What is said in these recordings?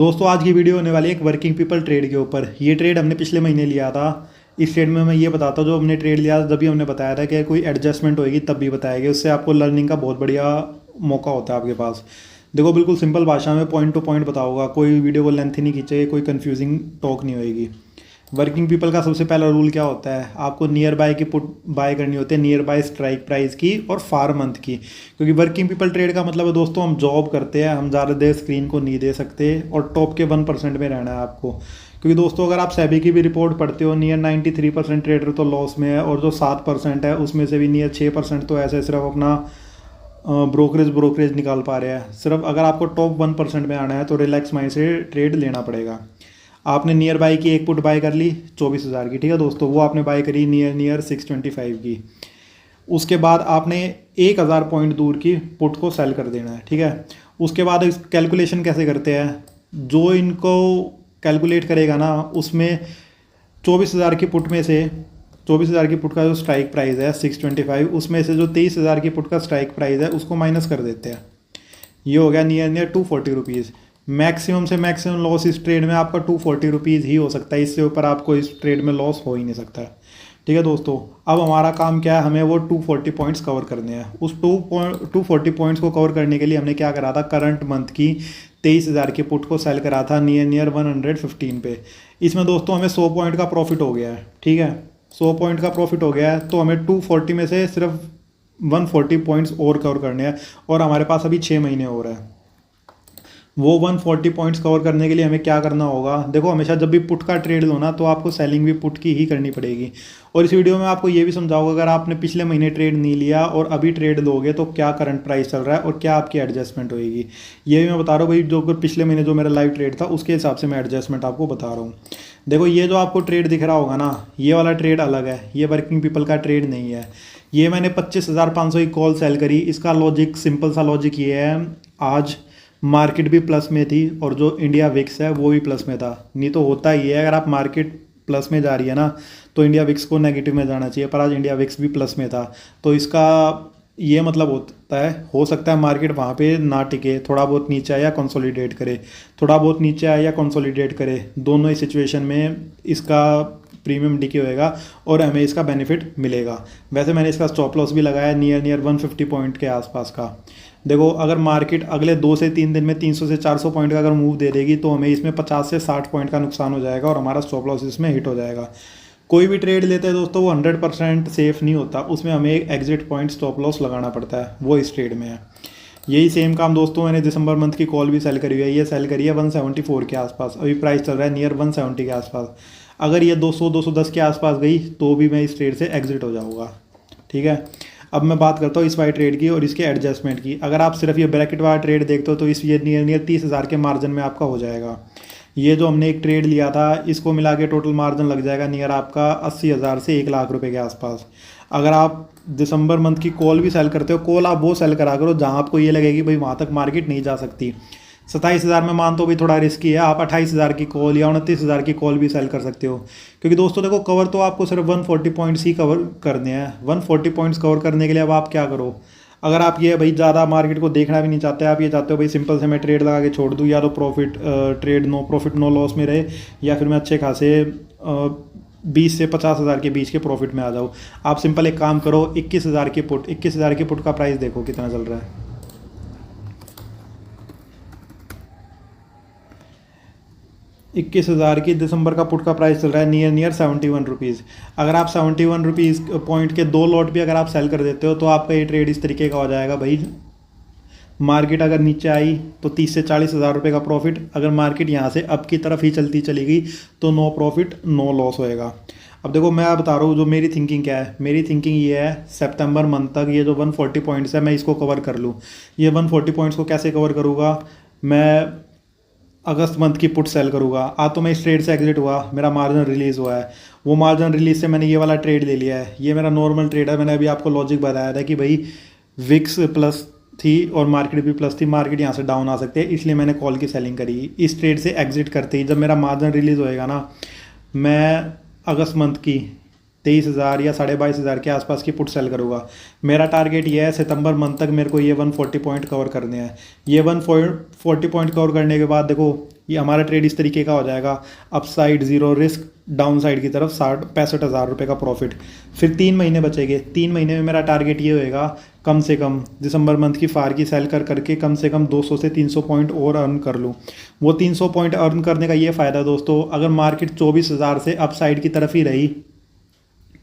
दोस्तों आज की वीडियो होने वाली है एक वर्किंग पीपल ट्रेड के ऊपर। ये ट्रेड हमने पिछले महीने लिया था। इस ट्रेड में मैं ये बताता हूँ, जो हमने ट्रेड लिया था तभी हमने बताया था कि कोई एडजस्टमेंट होगी तब भी बताया गया। उससे आपको लर्निंग का बहुत बढ़िया मौका होता है आपके पास। देखो बिल्कुल सिंपल भाषा में पॉइंट टू पॉइंट बताऊंगा, कोई वीडियो को लेंथ नहीं खींचेगी, कोई कन्फ्यूजिंग टॉक नहीं होएगी। वर्किंग पीपल का सबसे पहला रूल क्या होता है, आपको नियर बाय की पुट बाय करनी होती है, नियर बाय स्ट्राइक प्राइस की और फार मंथ की। क्योंकि वर्किंग पीपल ट्रेड का मतलब है दोस्तों, हम जॉब करते हैं, हम ज़्यादा देर स्क्रीन को नहीं दे सकते और टॉप के 1% में रहना है आपको। क्योंकि दोस्तों अगर आप सेबी की भी रिपोर्ट पढ़ते हो, नियर 93% ट्रेडर तो लॉस में है, और जो 7% है उसमें से भी नियर 6% तो ऐसे सिर्फ अपना ब्रोकरेज निकाल पा रहे हैं। सिर्फ अगर आपको टॉप 1% में आना है तो रिलैक्स माइंड से ट्रेड लेना पड़ेगा। आपने नियर बाई की एक पुट बाय कर ली 24,000 की, ठीक है दोस्तों, वो आपने बाय करी नियर 625 की। उसके बाद आपने 1,000 पॉइंट दूर की पुट को सेल कर देना है, ठीक है। उसके बाद इस कैलकुलेशन कैसे करते हैं, जो इनको कैलकुलेट करेगा ना उसमें 24,000 की पुट में से 24,000 की पुट का जो स्ट्राइक प्राइस है 625, उसमें से जो 23,000 की पुट का स्ट्राइक प्राइस है उसको माइनस कर देते हैं। ये हो गया नियर 240 रुपीज़। मैक्सिमम से मैक्सिमम लॉस इस ट्रेड में आपका 240 रुपीज़ ही हो सकता है, इससे ऊपर आपको इस ट्रेड में लॉस हो ही नहीं सकता है, ठीक है दोस्तों। अब हमारा काम क्या है, हमें वो 240 पॉइंट्स कवर करने हैं। उस 240 पॉइंट्स को कवर करने के लिए हमने क्या करा था, करंट मंथ की 23,000 की पुट को सेल करा था नियर 115 पे। इसमें दोस्तों हमें 100 पॉइंट का प्रॉफिट हो गया है, ठीक है। 100 पॉइंट का प्रॉफिट हो गया है तो हमें 240 में से सिर्फ 140 पॉइंट्स और कवर करने हैं, और हमारे पास अभी 6 महीने और है। वो 140 पॉइंट्स कवर करने के लिए हमें क्या करना होगा, देखो हमेशा जब भी पुट का ट्रेड लो ना तो आपको सेलिंग भी पुट की ही करनी पड़ेगी। और इस वीडियो में आपको ये भी समझाऊंगा, अगर आपने पिछले महीने ट्रेड नहीं लिया और अभी ट्रेड लोगे तो क्या करंट प्राइस चल रहा है और क्या आपकी एडजस्टमेंट होगी, ये भी मैं बता रहा हूँ भाई। जो पिछले महीने जो मेरा लाइव ट्रेड था उसके हिसाब से मैं एडजस्टमेंट आपको बता रहा हूँ। देखो ये जो आपको ट्रेड दिख रहा होगा ना, ये वाला ट्रेड अलग है, ये वर्किंग पीपल का ट्रेड नहीं है। ये मैंने 25,500 की कॉल सेल करी। इसका लॉजिक सिंपल सा लॉजिक ये है, आज मार्केट भी प्लस में थी और जो इंडिया विक्स है वो भी प्लस में था। नहीं तो होता ही है, अगर आप मार्केट प्लस में जा रही है ना तो इंडिया विक्स को नेगेटिव में जाना चाहिए, पर आज इंडिया विक्स भी प्लस में था। तो इसका ये मतलब होता है, हो सकता है मार्केट वहाँ पे ना टिके, थोड़ा बहुत नीचे आए या कंसोलिडेट करे, थोड़ा बहुत नीचे आए या कंसोलिडेट करे, दोनों ही सिचुएशन में इसका प्रीमियम डिके होएगा और हमें इसका बेनिफिट मिलेगा। वैसे मैंने इसका स्टॉप लॉस भी लगाया नियर 150 पॉइंट के आसपास का। देखो अगर मार्केट अगले 2 से 3 दिन में 300 से 400 पॉइंट का अगर मूव दे देगी तो हमें इसमें 50 से 60 पॉइंट का नुकसान हो जाएगा और हमारा स्टॉप लॉस इसमें हिट हो जाएगा। कोई भी ट्रेड लेते हैं दोस्तों वो 100% सेफ नहीं होता, उसमें हमें एक एग्जिट पॉइंट स्टॉप लॉस लगाना पड़ता है, वो इस ट्रेड में है। यही सेम काम दोस्तों मैंने दिसंबर मंथ की कॉल भी सेल करी हुई है। ये सेल करी है 174 के आसपास, अभी प्राइस चल रहा है नियर 170 के आसपास। अगर ये 200-210 के आसपास गई तो भी मैं इस ट्रेड से एग्जिट हो जाऊँगा, ठीक है। अब मैं बात करता हूँ इस वाई ट्रेड की और इसके एडजस्टमेंट की। अगर आप सिर्फ ये ब्रैकेट वाला ट्रेड देखते हो तो इस ये नियर 30,000 के मार्जिन में आपका हो जाएगा। ये जो हमने एक ट्रेड लिया था इसको मिला के टोटल मार्जिन लग जाएगा नियर आपका 80,000 से 1,00,000 रुपये के आसपास। अगर आप दिसंबर मंथ की कॉल भी सेल करते हो, कॉल आप वो सेल करा करो जहाँ आपको ये लगेगी भाई वहाँ तक मार्केट नहीं जा सकती। 27,000 में मान तो भाई थोड़ा रिस्की है, आप 28,000 की कॉल या 29,000 की कॉल भी सेल कर सकते हो। क्योंकि दोस्तों देखो कवर तो आपको सिर्फ 140 पॉइंट्स ही कवर करने हैं। 140 पॉइंट्स कवर करने के लिए अब आप क्या करो, अगर आप ये भाई ज़्यादा मार्केट को देखना भी नहीं चाहते, आप ये चाहते हो भाई सिंपल से मैं ट्रेड लगा के छोड़ दूँ, या तो trade no profit no loss में रहे, या फिर मैं अच्छे खासे 20 से 50,000 के बीच के प्रॉफिट में आ जाऊँ। आप सिंपल एक काम करो, 21,000 की पुट का प्राइस देखो कितना चल रहा है। 21,000 की दिसंबर का पुट का प्राइस चल रहा है नियर 71 रुपीज़। अगर आप 71 रुपीज़ पॉइंट के 2 लॉट भी अगर आप सेल कर देते हो तो आपका ये ट्रेड इस तरीके का हो जाएगा भाई। मार्केट अगर नीचे आई तो 30 से 40,000 रुपये का प्रॉफिट, अगर मार्केट यहाँ से अप की तरफ ही चलती चली गई तो नो प्रॉफिट नो लॉस होएगा। अब देखो मैं बता रहा हूँ जो मेरी थिंकिंग क्या है, मेरी थिंकिंग ये है सितंबर मंथ तक ये जो 140 पॉइंट्स है मैं इसको कवर कर लूँ। ये 140 पॉइंट्स को कैसे कवर करूँगा, मैं अगस्त मंथ की पुट सेल करूँगा। आज तो मैं इस ट्रेड से एग्जिट हुआ, मेरा मार्जिन रिलीज़ हुआ है, वो मार्जिन रिलीज से मैंने ये वाला ट्रेड ले लिया है। ये मेरा नॉर्मल ट्रेड है। मैंने अभी आपको लॉजिक बताया था कि भाई विक्स प्लस थी और मार्केट भी प्लस थी, मार्केट यहाँ से डाउन आ सकते हैं, इसलिए मैंने कॉल की सेलिंग करी। इस ट्रेड से एग्जिट करते ही जब मेरा मार्जिन रिलीज़ होएगा ना, मैं अगस्त मंथ की 23,000 या 22,500 के आसपास की पुट सेल करूँगा। मेरा टारगेट ये है सितंबर मंथ तक मेरे को ये 140 पॉइंट कवर करने हैं। ये 140 पॉइंट कवर करने के बाद देखो ये हमारा ट्रेड इस तरीके का हो जाएगा, upside zero risk, down side की तरफ 65,000 रुपये का प्रॉफिट। फिर 3 महीने बचेंगे, 3 महीने में मेरा टारगेट ये होएगा कम से कम दिसंबर मंथ की फार की सेल करके कम से कम 200 से 300 पॉइंट और अर्न कर लूँ। वो 300 पॉइंट अर्न करने का ये फ़ायदा दोस्तों, अगर मार्केट 24,000 से अपसाइड की तरफ ही रही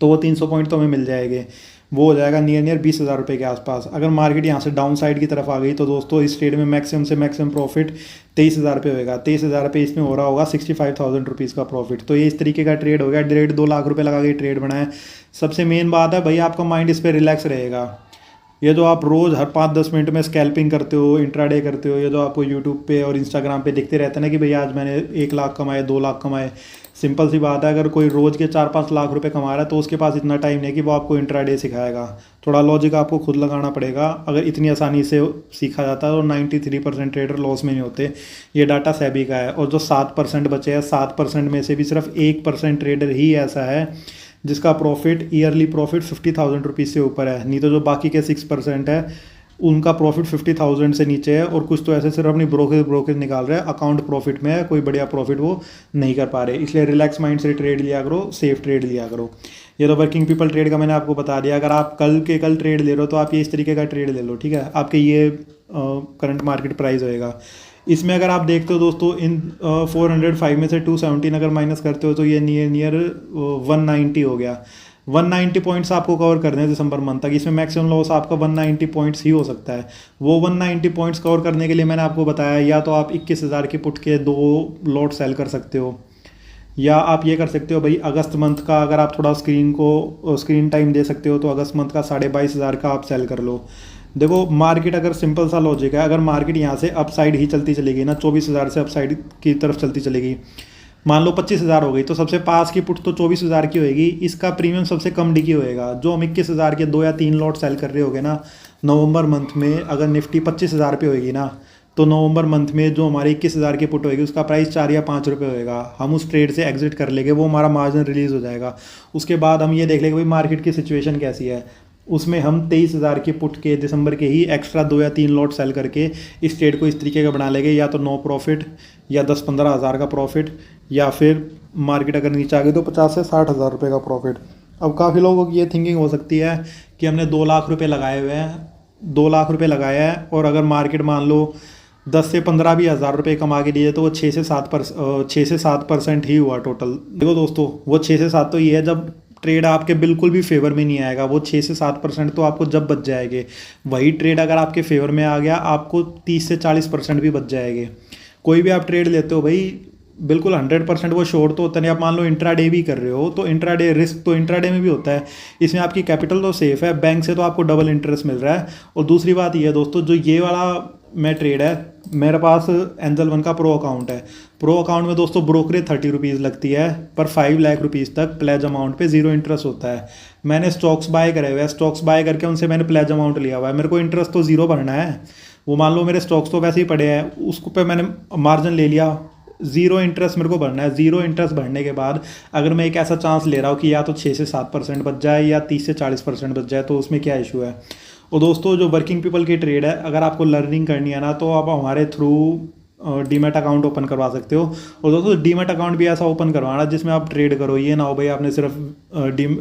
तो वो 300 पॉइंट तो हमें मिल जाएंगे, वो हो जाएगा नियर 20,000 रुपये के आसपास। अगर मार्केट यहाँ से डाउन साइड की तरफ आ गई तो दोस्तों इस ट्रेड में मैक्सिमम से मैक्सिमम प्रॉफिट 23,000 रुपये होगा। 23,000 रुपये इसमें हो रहा होगा 65,000 रुपीज़ का प्रॉफिट। तो ये इस तरीके का ट्रेड हो गया, 1.5-2 लाख रुपये लगा के ट्रेड बनाए। सबसे मेन बात है भाई आपका माइंड इस पर रिलैक्स रहेगा। ये जो आप रोज़ हर 5-10 मिनट में स्कैल्पिंग करते हो, इंट्राडे करते हो, ये जो आपको यूट्यूब पे और इंस्टाग्राम पे दिखते रहते हैं ना कि भाई आज मैंने 1 लाख कमाए, 2 लाख कमाए, सिंपल सी बात है अगर कोई रोज़ के 4-5 लाख रुपए कमा रहा है तो उसके पास इतना टाइम नहीं कि वो आपको इंट्राडे सिखाएगा। थोड़ा लॉजिक आपको खुद लगाना पड़ेगा। अगर इतनी आसानी से सीखा जाता है तो 93% ट्रेडर लॉस में नहीं होते। ये डाटा सेबी का है। और जो 7% बचे हैं, 7% में से भी सिर्फ 1% ट्रेडर ही ऐसा है जिसका प्रॉफिट ईयरली प्रॉफिट 50,000 रुपीज़ से ऊपर है। नहीं तो जो बाकी के 6% है उनका प्रॉफिट 50,000 से नीचे है। और कुछ तो ऐसे सिर्फ अपनी ब्रोकर निकाल रहे हैं, अकाउंट प्रॉफिट में है, कोई बढ़िया प्रॉफिट वो नहीं कर पा रहे। इसलिए रिलैक्स माइंड से ट्रेड लिया करो, सेफ ट्रेड लिया करो। ये तो वर्किंग पीपल ट्रेड का मैंने आपको बता दिया। अगर आप कल के कल ट्रेड ले रहे हो तो आप ये इस तरीके का ट्रेड ले लो, ठीक है। आपके ये करंट मार्केट प्राइस होएगा। इसमें अगर आप देखते हो दोस्तों इन 405 में से 217 अगर माइनस करते हो तो ये नियर 190 हो गया। 190 पॉइंट्स आपको कवर करने हैं दिसंबर मंथ तक। इसमें मैक्सिमम लॉस आपका 190 पॉइंट्स ही हो सकता है। वो 190 पॉइंट्स कवर करने के लिए मैंने आपको बताया या तो आप 21,000 के पुट के 2 लॉट सेल कर सकते हो, या आप ये कर सकते हो भाई अगस्त मंथ का अगर आप थोड़ा स्क्रीन टाइम दे सकते हो तो अगस्त मंथ का 22,500 का आप सेल कर लो। देखो मार्केट अगर सिंपल सा लॉजिक है, अगर मार्केट यहाँ से अपसाइड ही चलती चलेगी ना, 24,000 से अपसाइड की तरफ चलती चलेगी, मान लो 25,000 हो गई तो सबसे पास की पुट तो 24,000 की होएगी। इसका प्रीमियम सबसे कम डिकी होएगा। जो हम 21,000 के 2 या 3 लॉट सेल कर रहे होगे ना नवंबर मंथ में, अगर निफ्टी 25,000 पे होएगी ना तो नवंबर मंथ में जो हमारी 21,000 की पुट होएगी उसका प्राइस 4 या 5 रुपये होएगा। हम उस ट्रेड से एग्जिट कर लेंगे, वो हमारा मार्जिन रिलीज हो जाएगा। उसके बाद हम ये देख लेंगे भाई मार्केट की सिचुएशन कैसी है। उसमें हम 23,000 के पुट के दिसंबर के ही एक्स्ट्रा 2 या 3 लॉट सेल करके इस ट्रेड को इस तरीके का बना लेंगे, या तो 9 प्रॉफिट या 10-15 हज़ार का प्रॉफिट, या फिर मार्केट अगर नीचे आ गई तो 50 से 60 हज़ार रुपये का प्रॉफिट। अब काफ़ी लोगों की ये थिंकिंग हो सकती है कि हमने 2 लाख रुपये लगाए हुए हैं, 2 लाख रुपये लगाया है और अगर मार्केट मान लो 10 से 15 भी हज़ार रुपये कमा के दिए तो वो 6 से 7% ही हुआ टोटल। देखो दोस्तों वो 6 से 7 तो ये है जब ट्रेड आपके बिल्कुल भी फेवर में नहीं आएगा। वो 6 से 7% तो आपको जब बच जाएंगे। वही ट्रेड अगर आपके फेवर में आ गया आपको 30 से 40% भी बच जाएंगे। कोई भी आप ट्रेड लेते हो भाई बिल्कुल 100% वो श्योर तो होता नहीं। आप मान लो इंट्राडे भी कर रहे हो तो इंट्राडे रिस्क तो इंट्राडे में भी होता है। इसमें आपकी कैपिटल तो सेफ है, बैंक से तो आपको डबल इंटरेस्ट मिल रहा है। और दूसरी बात ये है दोस्तों, जो ये वाला मैं ट्रेड है मेरे पास एंजल वन का प्रो अकाउंट है। प्रो अकाउंट में दोस्तों ब्रोकरेज 30 रुपीज़ लगती है, पर 5 लाख रुपीज़ तक प्लेज अमाउंट पे 0 इंटरेस्ट होता है। मैंने स्टॉक्स बाय करे हुए हैं, स्टॉक्स बाय करके उनसे मैंने प्लेज अमाउंट लिया हुआ है। मेरे को इंटरेस्ट तो 0 भरना है। वो मान लो मेरे स्टॉक्स तो वैसे ही पड़े हैं, उसको पे मैंने मार्जिन ले लिया, 0 इंटरेस्ट मेरे को भरना है। 0 इंटरेस्ट भरने के बाद अगर मैं एक ऐसा चांस ले रहा हूँ कि या तो 6 से 7% बच जाए या 30 से 40% बच जाए तो उसमें क्या इशू है। और दोस्तों जो वर्किंग पीपल की ट्रेड है, अगर आपको लर्निंग करनी है ना तो आप हमारे थ्रू डीमैट अकाउंट ओपन करवा सकते हो। और दोस्तों डीमैट अकाउंट भी ऐसा ओपन करवाना जिसमें आप ट्रेड करो। ये ना हो भाई आपने सिर्फ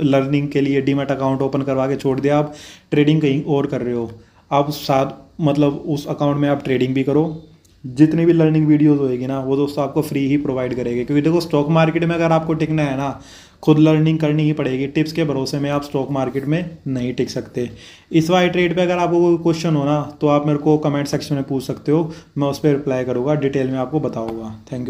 लर्निंग के लिए डीमैट अकाउंट ओपन करवा के छोड़ दिया, आप ट्रेडिंग कहीं और कर रहे हो। आप साथ मतलब उस अकाउंट में आप ट्रेडिंग भी करो। जितनी भी लर्निंग वीडियोस होएगी ना वो दोस्तों आपको फ्री ही प्रोवाइड करेंगे। क्योंकि देखो स्टॉक मार्केट में अगर आपको टिकना है ना खुद लर्निंग करनी ही पड़ेगी। टिप्स के भरोसे में आप स्टॉक मार्केट में नहीं टिक सकते। इस वाले ट्रेड पे अगर आपको कोई क्वेश्चन हो ना तो आप मेरे को कमेंट सेक्शन में पूछ सकते हो, मैं उस पर रिप्लाई करूँगा, डिटेल में आपको बताऊँगा। Thank you.